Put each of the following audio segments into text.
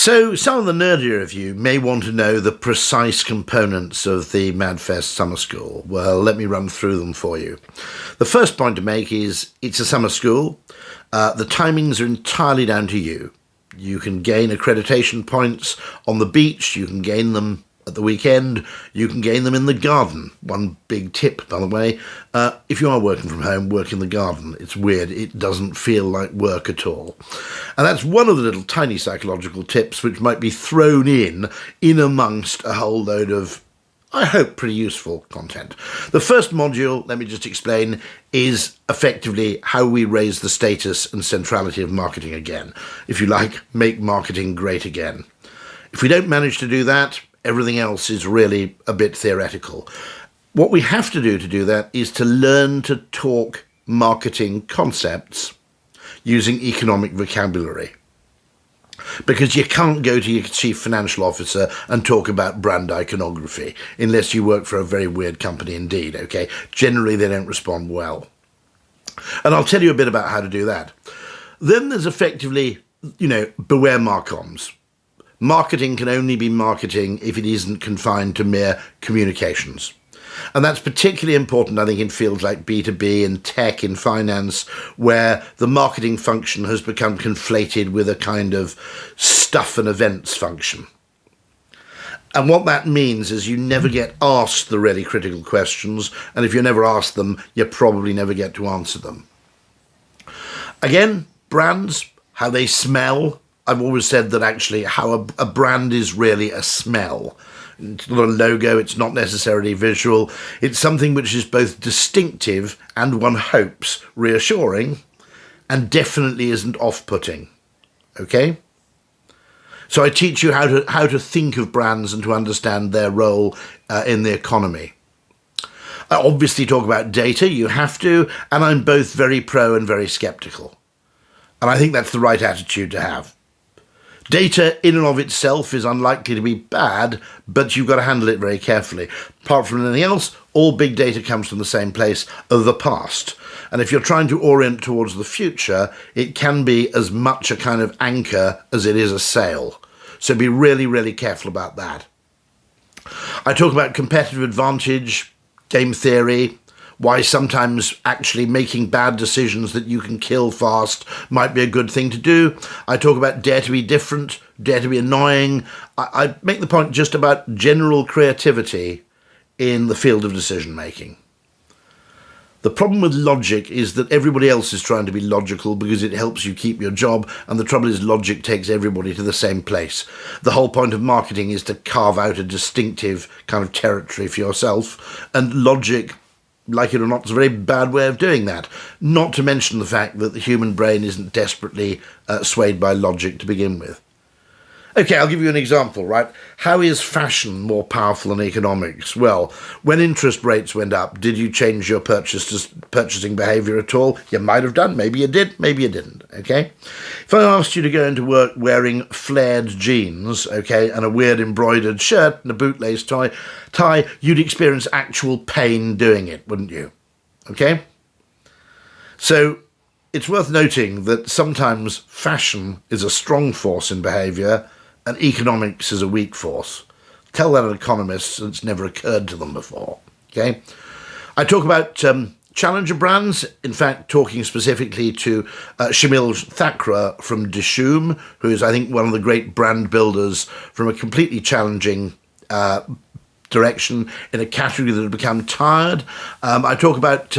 So some of the nerdier of you may want to know the precise components of the MADfest Summer School. Well, let me run through them for you. The first point to make is it's a summer school. The timings are entirely down to you. You can gain accreditation points on the beach, you can gain them at the weekend, you can gain them in the garden. One big tip, by the way, if you are working from home, work in the garden. It's weird, it doesn't feel like work at all. And that's one of the little tiny psychological tips which might be thrown in amongst a whole load of, I hope, pretty useful content. The first module, let me just explain, is effectively how we raise the status and centrality of marketing again. If you like, make marketing great again. If we don't manage to do that, everything else is really a bit theoretical. What we have to do that is to learn to talk marketing concepts using economic vocabulary. Because you can't go to your chief financial officer and talk about brand iconography unless you work for a very weird company indeed, okay? Generally, they don't respond well. And I'll tell you a bit about how to do that. Then there's effectively, beware marcoms. Marketing can only be marketing if it isn't confined to mere communications. And that's particularly important, I think, in fields like B2B and tech, in finance, where the marketing function has become conflated with a kind of stuff and events function. And what that means is you never get asked the really critical questions, and if you're never asked them, you probably never get to answer them. Again, brands, how they smell. I've always said that actually how a brand is really a smell. It's not a logo, it's not necessarily visual. It's something which is both distinctive and, one hopes, reassuring, and definitely isn't off-putting. Okay? So I teach you how to think of brands and to understand their role in the economy. I obviously talk about data, you have to, and I'm both very pro and very skeptical. And I think that's the right attitude to have. Data in and of itself is unlikely to be bad, but you've got to handle it very carefully. Apart from anything else, all big data comes from the same place, of the past. And if you're trying to orient towards the future, it can be as much a kind of anchor as it is a sail. So be really, really careful about that. I talk about competitive advantage, game theory, why sometimes actually making bad decisions that you can kill fast might be a good thing to do. I talk about dare to be different, dare to be annoying. I make the point just about general creativity in the field of decision making. The problem with logic is that everybody else is trying to be logical because it helps you keep your job, and the trouble is logic takes everybody to the same place. The whole point of marketing is to carve out a distinctive kind of territory for yourself, and logic, like it or not, is a very bad way of doing that. Not to mention the fact that the human brain isn't desperately swayed by logic to begin with. Okay, I'll give you an example, right? How is fashion more powerful than economics? Well, when interest rates went up, did you change your purchasing behaviour at all? You might have done. Maybe you did. Maybe you didn't, okay? If I asked you to go into work wearing flared jeans, okay, and a weird embroidered shirt and a bootlace tie, you'd experience actual pain doing it, wouldn't you? Okay? So it's worth noting that sometimes fashion is a strong force in behaviour and economics is a weak force. Tell that to economists, it's never occurred to them before. Okay, I talk about challenger brands, in fact talking specifically to Shamil Thakra from Dishoom, who is, I think, one of the great brand builders from a completely challenging direction in a category that had become tired. I talk about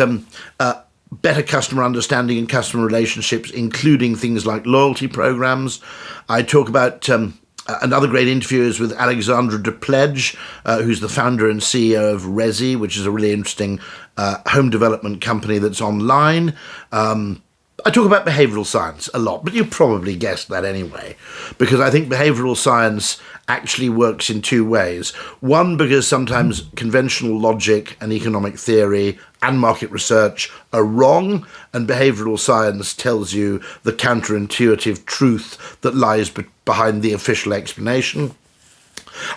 better customer understanding and customer relationships, including things like loyalty programs. I talk about another great interview is with Alexandra Depledge, who's the founder and CEO of Resi, which is a really interesting home development company that's online. I talk about behavioural science a lot, but you probably guessed that anyway, because I think behavioural science actually works in two ways. One, because sometimes conventional logic and economic theory and market research are wrong, and behavioural science tells you the counterintuitive truth that lies behind the official explanation.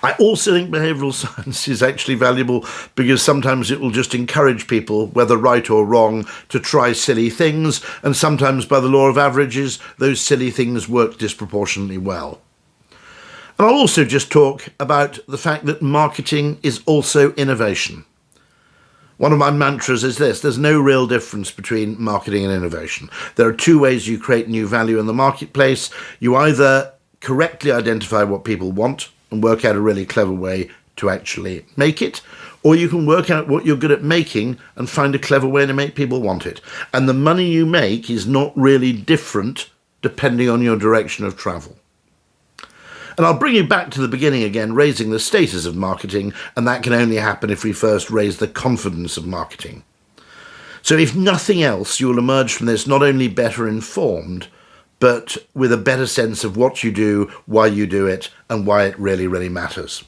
I also think behavioural science is actually valuable because sometimes it will just encourage people, whether right or wrong, to try silly things, and sometimes by the law of averages, those silly things work disproportionately well. And I'll also just talk about the fact that marketing is also innovation. One of my mantras is this: there's no real difference between marketing and innovation. There are two ways you create new value in the marketplace. You either correctly identify what people want and work out a really clever way to actually make it, or you can work out what you're good at making and find a clever way to make people want it. And the money you make is not really different depending on your direction of travel. And I'll bring you back to the beginning again, raising the status of marketing, and that can only happen if we first raise the confidence of marketing. So if nothing else, you'll emerge from this not only better informed, but with a better sense of what you do, why you do it, and why it really, really matters.